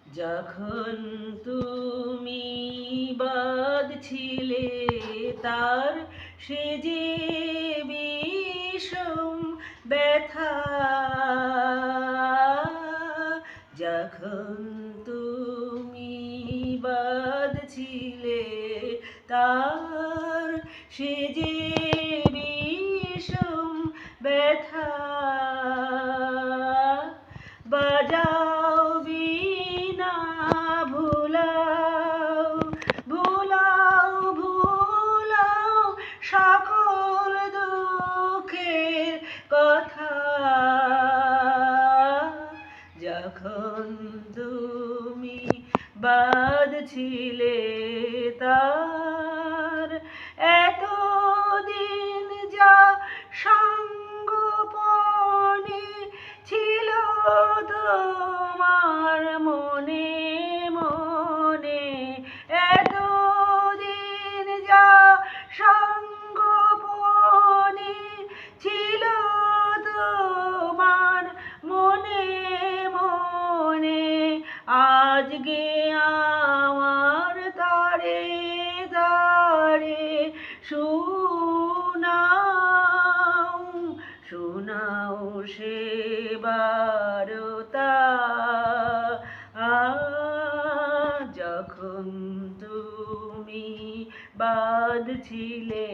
যখন তুমি বাঁধছিলে তার সে যে বিষম ব্যথা, যখন তুমি বাঁধছিলে তার সে যে বিষম ব্যথা, বাজাও বীণা ভুলাও ভুলাও ভুলাও সকল দুঃখের কথা, যখন তুমি বাঁধছিলে তার এতদিন যা সঙ্গোপনে ছিল তোমার মনে মনে, এতদিন যা সঙ্গোপনে ছিল তোমার মনে মনে, আজকে আমার তারে তারে শোনাও শোনাও সে বারতা, যখন তুমি বাঁধছিলে